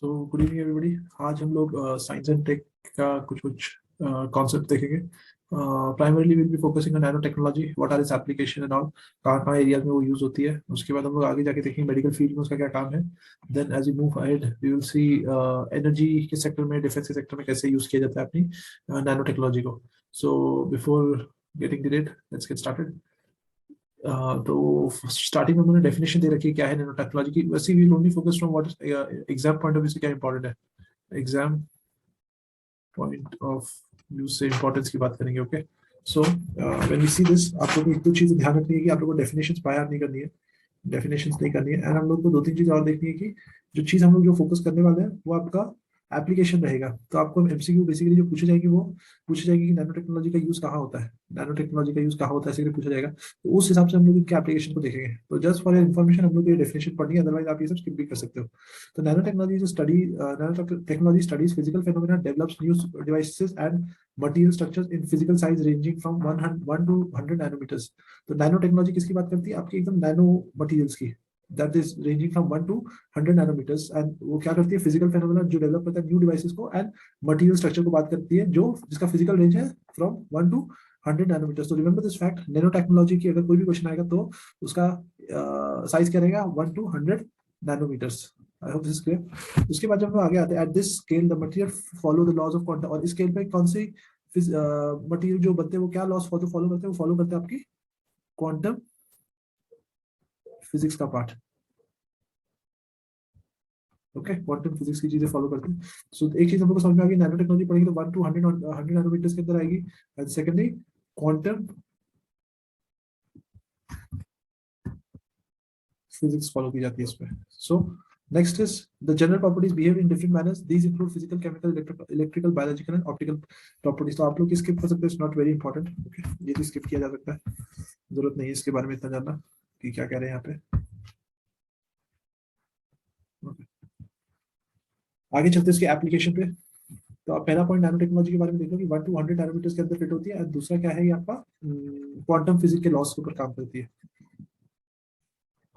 So good evening everybody. आज हम लोग साइंस एंड टेक का कुछ कुछ कॉन्सेप्ट देखेंगे। Primarily will be focusing on nano technology, what are its application and all, कहाँ कहाँ एरियाज में वो यूज होती है। उसके बाद हम लोग आगे जाके देखेंगे मेडिकल फील्ड में उसका क्या काम है। Then as you move ahead we will see energy के सेक्टर में, डिफेंस के सेक्टर में कैसे यूज किया जाता है अपनी नैनो टेक्नोलॉजी को। So before getting the let's get started. तो स्टार्टिंग में उन्होंने डेफिनेशन दे रखी है क्या है नैनो टेक्नोलॉजी की। वैसे we will only focus from what exam point of view से क्या इंपॉर्टेंट है। एग्जाम पॉइंट ऑफ व्यू से इंपॉर्टेंस की बात करेंगे। Okay, so when we see this, आप लोगों को एक दो चीजें ध्यान रखनी है कि आप लोगों को डेफिनेशंस बाय नहीं करनी है, डेफिनेशंस नहीं करनी है। एंड हम लोग को दो तीन चीजें और देखनी है कि जो चीज हम लोग जो फोकस करने वाले हैं वो आपका एप्लीकेशन रहेगा। तो आपको एमसीक्यू बेसिकली जो पूछी जाएगी वो पूछी जाएगी कि नैनो टेक्नोलॉजी का यूज कहाँ होता है, नैनो टेक्नोलॉजी का यूज कहाँ होता है, ऐसे पूछा जाएगा। तो उस हिसाब से हम लोग इनके एप्लीकेशन को देखेंगे। तो जस्ट फॉर इन्फॉर्मेशन हम लोग ये डेफिनेशन पढ़नी है, अदरवाइज आप ये सब स्किप भी कर सकते हो। तो nano technology is study, nano technology studies physical phenomena, develops new devices and material structures in physical size ranging from 1 to 100 nanometres. तो नैनो टेक्नोलॉजी किसकी बात करती है? आपकी एकदम नैनो मटेरियल्स की, that is ranging from 1 to 100 nanometers। and वो क्या करती है? फिजिकल फेनोमेना जो डेवलप करता है न्यू डिवाइसेस को, एंड मटेरियल स्ट्रक्चर को बात करती है जो जिसका फिजिकल रेंज है फ्रॉम 1 to 100 नैनोमीटर्स। तो remember this fact, nano technology की अगर कोई भी क्वेश्चन आएगा तो उसका साइज क्या रहेगा? 1 to 100 nanometres. I hope this is clear. उसके बाद जब हम आगे आते हैं, at this scale the material follow the laws of quantum. और इस स्केल पे कौन सी मटेरियल जो बनते हैं वो क्या लॉज फॉलो करते हैं? वो फॉलो करते हैं आपकी क्वांटम फिजिक्स का पार्ट। ओके, क्वांटम फिजिक्स की चीजें फॉलो करते हैं। सो एक चीज हम लोग को समझ में आ गई, नैनो टेक्नोलॉजी पढ़ेंगे तो 1 to 100 नैनोमीटर्स के अंदर आएगी। And secondly quantum physics follow की जाती है इसमें। So next is the general properties behave in different manners, these include physical, chemical, electrical, biological and optical properties. तो आप लोग स्किप कर सकते हैं, it's not very important. Okay, ये तो स्किप किया जा सकता है, जरूरत नहीं है इसके बारे में इतना जानना कि क्या कह रहे हैं यहाँ पे। आगे चलते हैं इसके एप्लीकेशन पे। तो आप पहला पॉइंट नैनो टेक्नोलॉजी के बारे में देख लो कि 1 to 100 नैनोमीटर्स के अंदर फिट होती है। और दूसरा क्या है? ये आपका क्वांटम फिजिक्स के लॉस के ऊपर काम करती है।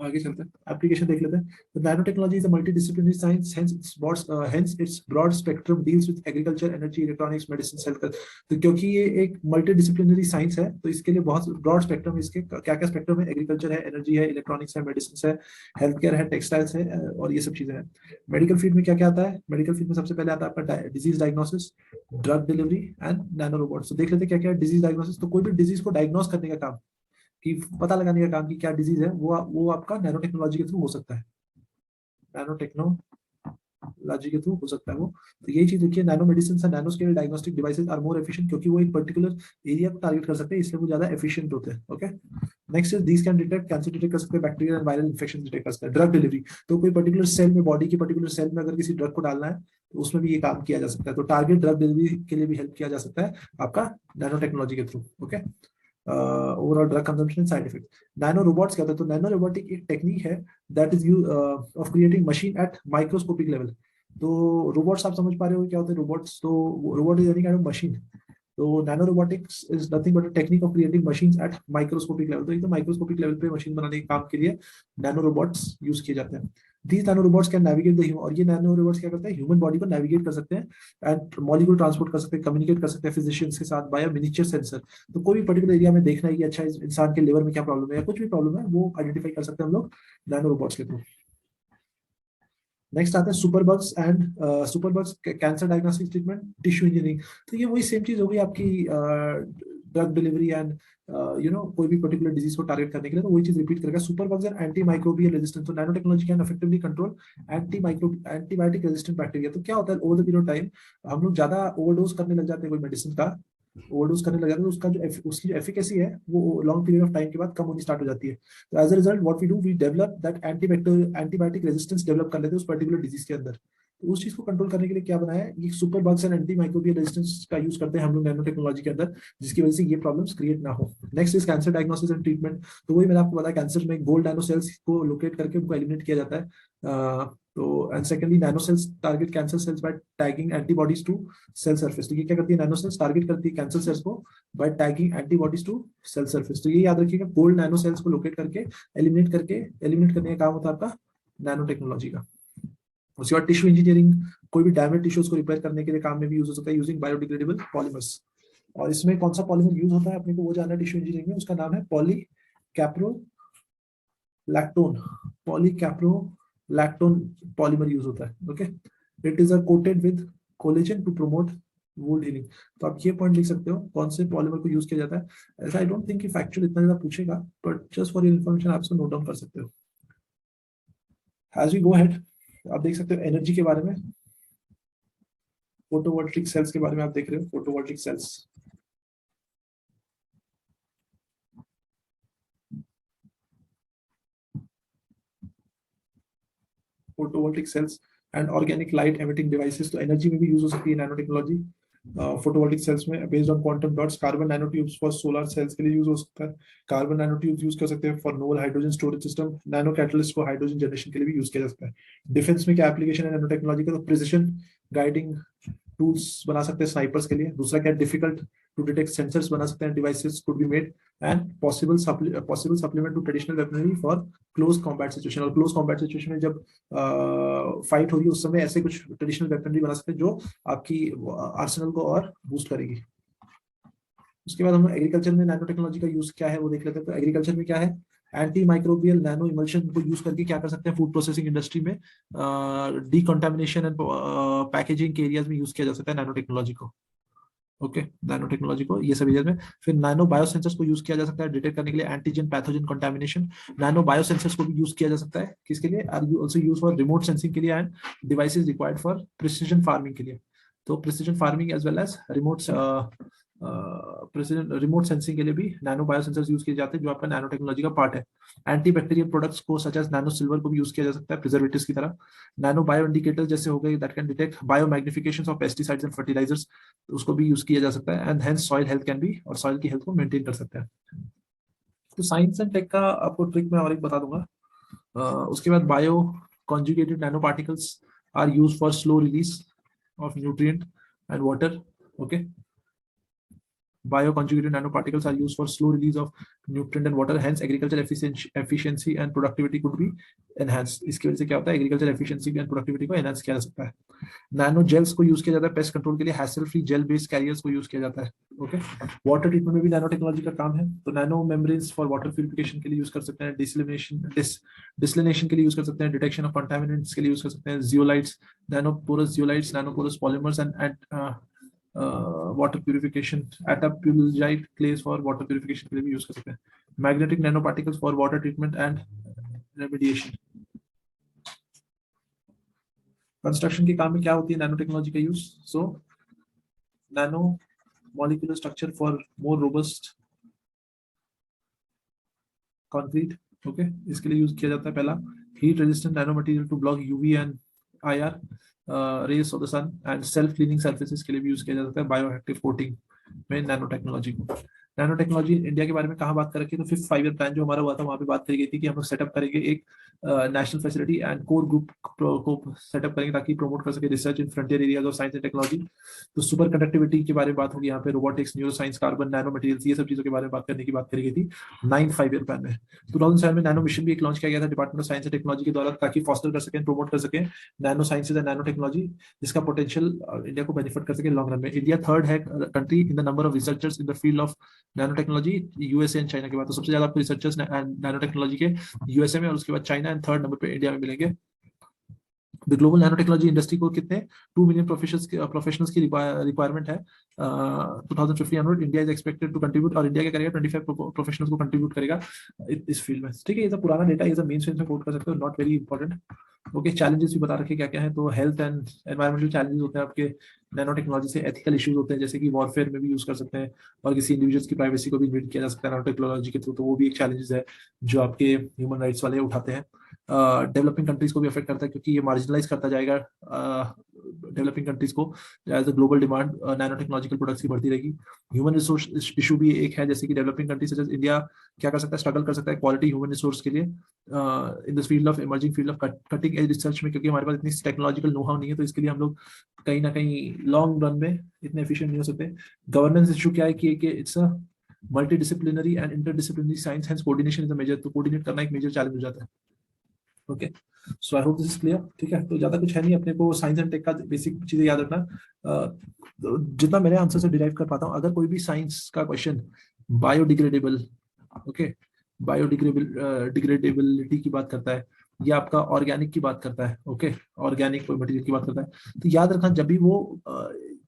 आगे चलते हैं, एप्लीकेशन देख लेते हैं। तो nano technology is a multidisciplinary science, hence its broad spectrum deals with agriculture, energy, electronics, medicine, health. तो क्योंकि ये एक मल्टीडिसिप्लिनरी साइंस है तो इसके लिए बहुत ब्रॉड स्पेक्ट्रम है। इसके क्या क्या स्पेक्ट्रम है? एग्रीकल्चर है, एनर्जी है, इलेक्ट्रॉनिक्स है, मेडिसिन है, हेल्थ केयर है, टेक्सटाइल्स है, और ये सब चीजें हैं। मेडिकल फील्ड में क्या क्या आता है? मेडिकल फील्ड में सबसे पहले आता है आपका disease diagnosis, drug delivery and nano robots. तो देख लेते हैं क्या क्या है। डिजीज डायग्नोसिस, तो कोई भी डिजीज को डायग्नोस करने का काम, कि पता लगाने का काम कि क्या डिजीज है, वो आपका नैनो टेक्नोलॉजी के थ्रू हो सकता है। नैनो टेक्नोलॉजी के थ्रू हो सकता है वो। तो यही चीज देखिए, nano medicine and nano scale diagnostic devices are more efficient, क्योंकि वो एक पर्टिकुलर एरिया को टारगेट कर सकते हैं, इसलिए वो ज्यादा एफिशिएंट होते हैं। Okay, next is these can detect cancer detect कर सकते हैं, bacterial and viral infection detect कर सकते हैं। ड्रग डिलीवरी, तो कोई पर्टिकुलर सेल में, बॉडी की पर्टिकुलर सेल में अगर किसी ड्रग को डालना है तो उसमें भी ये काम किया जा सकता है। तो टारगेट ड्रग डिलीवरी के लिए भी हेल्प किया जा सकता है आपका नैनो टेक्नोलॉजी के through. Okay, overall drug consumption, side effect. Nano robots क्या होता है? तो नैनो रोबोटिक एक टेक्निक है that is use of creating machine eight microscopic level. तो रोबोट्स आप समझ पा रहे हो क्या होते हैं रोबोट्स? तो robot is any kind of machine. तो nano robotics is nothing but a technique of creating machines at microscopic level. तो एकदम माइक्रोस्कोपिक लेवल पे मशीन बनाने के काम के लिए नैनो रोबोट्स यूज किए जाते हैं। These nano robots can navigate the human, और ये नैनो रोबोट्स क्या करते हैं? ह्यूमन बॉडी को नेविगेट कर सकते हैं एंड मॉलिक्यूल ट्रांसपोर्ट कर सकते हैं, कम्युनिकेट कर सकते हैं फिजिशियंस के साथ बाय मिनिएचर सेंसर। तो कोई भी पर्टिकुलर एरिया में देखना है कि अच्छा इस इंसान के लिवर में क्या प्रॉब्लम है या कुछ भी प्रॉब्लम है, वो आइडेंटिफाई कर सकते हैं हम लोग नैनो रोबोट्स के थ्रू। नेक्स्ट आता है superbugs and superbugs, cancer diagnostic treatment, tissue engineering. तो ये वही सेम चीज होगी आपकी ड्रग डिलीवरी एंड कोई भी पर्टिकुलर डिजीज को टारगेट करने के लिए, तो वही चीज रिपीट करेगा। Superbugs and antimicrobial resistance, तो nano technology can effectively control antibiotic resistant bacteria. तो क्या होता है, over the period of time हम लोग ज्यादा ओवरडोज करने लग जाते हैं कोई मेडिसिन का, ओवरडोज करने लग जाते हैं तो उसकी जो एफिकेसी है वो लॉन्ग पीरियड ऑफ टाइम के बाद कम होनी स्टार्ट हो जाती है। तो as a result what we do, we develop that antibiotic resistance develop कर लेते हैं उस पर्टिकुलर डिजीज के अंदर। तो उस चीज को कंट्रोल करने के लिए क्या बनाया है? ये super bugs and antimicrobial resistance का यूज करते हैं हम लोग नैनो टेक्नोलॉजी के अंदर, जिसकी वजह से ये प्रॉब्लम्स क्रिएट ना हो। Next is cancer diagnosis and treatment. तो वही मैंने आपको बताया, कैंसर में गोल्ड नैनो सेल्स को लोकेट करके उनको एलिमिनेट किया जाता है। तो and secondly nano cells target cancer cells by tagging antibodies to cell surface. तो ये क्या करती है? नैनो सेल्स टारगेट करती है कैंसर सेल्स को by tagging antibodies to cell surface. तो ये याद रखिएगा, गोल्ड नैनो सेल्स को लोकेट करके एलिमिनेट करने का काम होता है आपका नैनो टेक्नोलॉजी का। उसके बाद टिश्यू इंजीनियरिंग, कोई भी डैमेज टिश्यूज को रिपेयर करने के लिए काम में भी यूज हो सकता है यूजिंग बायोडिग्रेडेबल पॉलीमर्स। और इसमें कौन सा पॉलीमर यूज होता है अपने को वो जानना है टिश्यू इंजीनियरिंग में, उसका नाम है पॉलीकैप्रोलैक्टोन। पॉलीकैप्रोलैक्टोन पॉलीमर यूज होता है। Okay, it is coated with collagen to promote wound healing. तो आप ये पॉइंट लिख सकते हो कौन से पॉलीमर को यूज किया जाता है। ऐसा आई डोंट थिंक कि फैक्चुअल इतना ज्यादा पूछेगा, but just for your information आप इसको नोट डाउन कर सकते हो। एज वी गो हेड, आप देख सकते हो एनर्जी के बारे में, फोटोवोल्टिक सेल्स के बारे में आप देख रहे हो। Photovoltaic sales, photovoltaic sales and organic light emitting devices. तो एनर्जी में भी यूज हो सकती है नैनो टेक्नोलॉजी फोटोवोल्टिक सेल्स में based on quantum dots. Carbon nano tubes for solar cells के लिए यूज हो सकता है। कार्बन नैनो ट्यूब्स यूज कर सकते हैं for novel hydrogen storage system. Nano catalyst को हाइड्रोजन जनरेशन के लिए भी यूज किया जा सकता है। डिफेंस में क्या एप्लीकेशन है नैनो टेक्नोलॉजी का, तो प्रिसिशन गाइडिंग टूल्स बना सकते हैं स्नाइपर्स के लिए। दूसरा क्या, डिफिकल्ट टू डिटेक्ट सेंसर्स बना सकते हैं, devices could be made and possible supplement to traditional weaponry for close combat situation. और क्लोज कॉम्बैट सिचुएशन में जब फाइट हो रही है उस समय ऐसे कुछ ट्रेडिशनल वेपनरी बना सकते हैं जो आपकी आर्सेनल को और बूस्ट करेगी। उसके बाद हम एग्रीकल्चर में नैनो टेक्नोलॉजी का यूज क्या है वो देख लेते हैं। तो एग्रीकल्चर में क्या है, एंटी माइक्रोबियल नैनो इमल्शन को यूज करके क्या कर सकते हैं, फूड प्रोसेसिंग इंडस्ट्री में डीकंटामिनेशन एंड पैकेजिंग के एरियाज में यूज किया जा सकता है नैनो टेक्नोलॉजी को। ओके, नैनो टेक्नोलॉजी को ये सब एरियाज में। फिर नैनो बायोसेंसर्स को यूज किया जा सकता है डिटेक्ट करने के लिए antigen pathogen contamination. Nano biosensors को भी यूज किया जा सकता है किसके लिए, are you also use for remote sensing के लिए and devices required for precision farming के लिए। तो precision farming as well as remote sensing के लिए भी नैनो बायोसेंसर्स यूज किए जाते हैं जो आपका नैनो टेक्नोलॉजी का पार्ट है। एंटी बैक्टीरियल प्रोडक्ट्स को सच एज नैनो सिल्वर को भी यूज किया जा सकता है प्रिजर्वेटिव्स की तरह। नैनो बायो इंडिकेटर्स जैसे हो गए that can detect bio magnification of pesticides and fertilisers, उसको भी यूज किया जा सकता है and hence soil health can be, और सॉइल की हेल्थ को मेंटेन कर सकते हैं। तो साइंस एंड टेक का आपको ट्रिक मैं और एक बता दूंगा। उसके बाद bio conjugated nano particles are used for slow release of nutrient and water. Okay, bioconjugated nanoparticles are used for slow release of nutrient and water, hence agricultural efficiency and productivity could be enhanced। इसकी वजह से क्या होता है, agricultural efficiency and productivity को enhance किया जा सकता है। नैनो जेल्स को यूज किया जाता है पेस्ट कंट्रोल के लिए, hassle free gel based carriers को यूज किया जाता है। ओके, वाटर ट्रीटमेंट में भी नैनो टेक्नोलॉजी का काम है। तो nano membranes for water purification के लिए यूज कर सकते हैं, डिसलिनेशन के लिए यूज कर सकते हैं, डिटेक्शन ऑफ कंटामिनेंट्स के लिए यूज कर सकते हैं, zeolites, nanoporous polymers and water purification, attapulgite clays for water purification के लिए भी यूज कर सकते हैं, magnetic nanoparticles for water treatment and remediation. Construction के काम में क्या होती है नैनो टेक्नोलॉजी का use, so nano molecular structure for more robust concrete. Okay, इसके लिए यूज किया जाता है पहला heat resistant nano material to block UV and IR rays of the sun and self cleaning surfaces के लिए भी यूज किया जाता है बायोएक्टिव कोटिंग में नैनो टेक्नोलॉजी को। नैनो टेक्नोलॉजी इंडिया के बारे में कहाँ बात कर रखी है, तो 5th फाइव-ईयर प्लान जो हमारा हुआ था वहाँ पे बात करी गई थी कि हम लोग सेटअप करेंगे एक national facility and core group को सेटअप करेंगे ताकि प्रमोट कर सके research in frontier areas of science and technology. तो सुपर कंडक्टिविटी के बारे में बात होगी यहाँ पे, robotics, neuro science, carbon nano materials, ये सब चीजों के बारे में बात करने की बात करी गई थी 9th फाइव-ईयर प्लान में। 2007 में नैनो मिशन भी एक लॉन्च किया गया था department of science and technology के द्वारा ताकि फॉस्टर कर सके, प्रमोट कर सके nano sciences and nano technology, जिसका पोटेंशियल इंडिया को बेनिफिट कर सके लॉन्ग रन में। इंडिया थर्ड है country in the number of researchers in the field of nano technology, USA and China के बाद। तो सबसे ज्यादा आपको रिसर्चर्स नैनो टेक्नोलॉजी के यूएसए में और उसके बाद चाइना एंड थर्ड नंबर पे इंडिया में मिलेंगे। The global nano technology industry को कितने 2 मिलियन प्रोफेशनल्स की रिक्वायरमेंट है 2050 onward. India is expected to contribute, और इंडिया क्या करेगा 25 प्रोफेशनल्स को कंट्रीब्यूट करेगा इस फील्ड में। ठीक है, ये सब पुराना डेटा, ये सब मेन स्ट्रीम में कोट कर सकते हो, not very important. Okay, challenges भी बता रखे क्या क्या है, तो हेल्थ एंड एनवायरमेंटल चैलेंजेस होते हैं आपके नैनो टेक्नोलॉजी से, एथिकल इश्यूज होते हैं जैसे कि वॉरफेयर में भी यूज कर सकते हैं और किसी इंडिविजुअल्स की प्राइवेसी को भी इन्वेट किया जा सकता है नैनो टेक्नोलॉजी के थ्रू, तो वो भी एक चैलेंजेस है जो आपके ह्यूमन राइट्स वाले उठाते हैं। डेवलपिंग कंट्रीज को भी अफेक्ट करता है क्योंकि ये मार्जिनलाइज करता जाएगा डेवलपिंग कंट्रीज को, as a global demand nano technological products की बढ़ती रहेगी। ह्यूमन रिसोर्स इशू भी एक है, जैसे कि developing countries such as India क्या कर सकता है, स्ट्रगल कर सकता है क्वालिटी ह्यूमन रिसोर्स के लिए in this field of emerging field of cutting edge research में, क्योंकि हमारे पास इतनी टेक्नोलॉजिकल नो हाउ नहीं है, तो इसके लिए हम लोग कहीं ना कहीं लॉन्ग रन में इतने एफिशिएंट नहीं हो सकते। गवर्नेंस इशू क्या है कि it's a multidisciplinary and interdisciplinary science, hence coordination is a major, तो कोऑर्डिनेट करना एक मेजर चैलेंज हो जाता है। Okay, so I hope this is clear, ठीक है। तो ज्यादा कुछ है नहीं, अपने को साइंस एंड टेक का बेसिक चीजें याद रखना। तो जितना मेरे आंसर से डिराइव कर पाता हूँ, अगर कोई भी साइंस का क्वेश्चन बायोडिग्रेडेबल, ओके, बायोडिग्रेडेबल डिग्रेडेबिलिटी की बात करता है, या आपका ऑर्गेनिक की बात करता है, ओके, ऑर्गेनिक कोई मटेरियल की बात करता है, तो याद रखना जब भी वो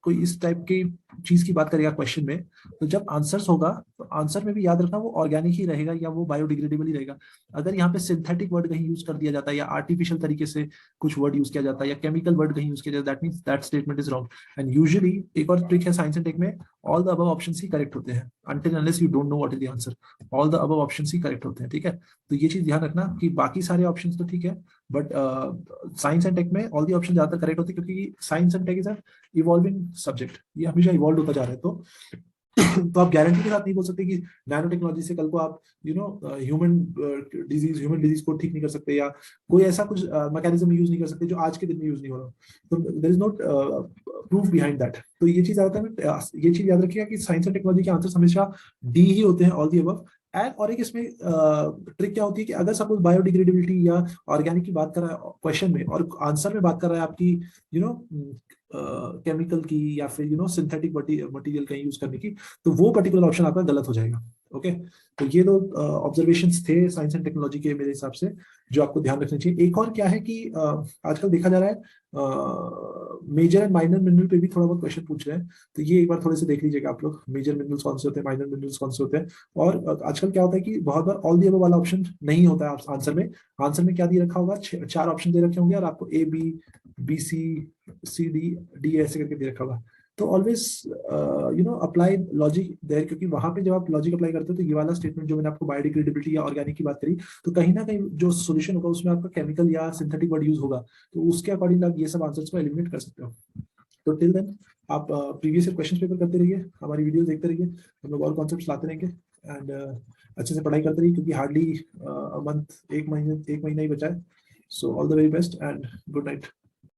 कोई इस टाइप की चीज की बात करेगा क्वेश्चन में, तो जब आंसर्स होगा तो आंसर में भी याद रखना वो ऑर्गेनिक ही रहेगा या वो बायोडिग्रेडेबल ही रहेगा। अगर यहाँ पे सिंथेटिक वर्ड कहीं यूज कर दिया जाता है या आर्टिफिशियल तरीके से कुछ वर्ड यूज किया जाता है या केमिकल वर्ड कहीं यूज किया जाता है, that means that statement is wrong. And usually एक और ट्रिक है साइंस एंड टेक में, all the above options he correct होते हैं until unless you don't know what is the answer, all the above options he correct होते हैं, ठीक है। तो ये चीज ध्यान रखना कि बाकी सारे ऑप्शंस तो ठीक है, बट साइंस एंड टेक में ऑल दी ऑप्शन ज्यादातर करेक्ट होते हैं, क्योंकि science and tech is an evolving subject, ये हमेशा इवॉल्व होता जा रहा है। तो आप गारंटी के साथ नहीं बोल सकते कि नैनो टेक्नोलॉजी से कल को आप ह्यूमन डिजीज को ठीक नहीं कर सकते, या कोई ऐसा कुछ मैकेनिज्म यूज नहीं कर सकते जो आज के दिन में यूज नहीं हो रहा। तो there is not proof behind that. तो ये चीज ये चीज याद रखिएगा कि साइंस एंड टेक्नोलॉजी के आंसर हमेशा डी ही होते हैं, ऑल दी अबव। एंड और एक इसमें ट्रिक क्या होती है कि अगर सपोज बायोडिग्रेडेबिलिटी या ऑर्गेनिक की बात कर रहा है क्वेश्चन में, और आंसर में बात कर रहा है आपकी केमिकल की या फिर सिंथेटिक मटेरियल का यूज करने की, तो वो पर्टिकुलर ऑप्शन आपका गलत हो जाएगा, ओके। तो ये दो ऑब्जर्वेशंस थे साइंस एंड टेक्नोलॉजी के मेरे हिसाब से, जो आपको ध्यान रखना चाहिए। एक और क्या है कि आजकल देखा जा रहा है मेजर एंड माइनर मिनरल पे भी थोड़ा बहुत क्वेश्चन पूछ रहे हैं, तो ये एक बार थोड़े से देख लीजिएगा आप लोग, मेजर मिनरल्स कौन से होते हैं, माइनर मिनरल्स कौन से होते हैं। और आजकल क्या होता है कि बहुत बार ऑल दी अबव वाला ऑप्शन नहीं होता है आंसर में। आंसर में क्या दिए रखा होगा, 4 ऑप्शन दे रखे होंगे और आपको A B B C D D ऐसे करके दे रखा होगा। तो ऑलवेज अप्लाई लॉजिक देयर, क्योंकि वहां पे जब आप लॉजिक अप्लाई करते हो तो ये वाला स्टेटमेंट जो मैंने आपको बायोडिग्रेडेबिलिटी या ऑर्गेनिक की बात करी, तो कहीं ना कहीं जो सोल्यूशन होगा उसमें आपका केमिकल या सिंथेटिक वर्ड यूज होगा, तो उसके अकॉर्डिंग आप ये सब आंसर्स को एलिमिनेट कर सकते हो। तो टिल देन आप प्रीवियस ईयर क्वेश्चन पेपर करते रहिए, हमारी वीडियो देखते रहिए, हम लोग और कॉन्सेप्ट लाते रहेंगे। एंड अच्छे से पढ़ाई करते रहिए, क्योंकि हार्डली मंथ एक महीना ही बचा है। So all the very best and good night.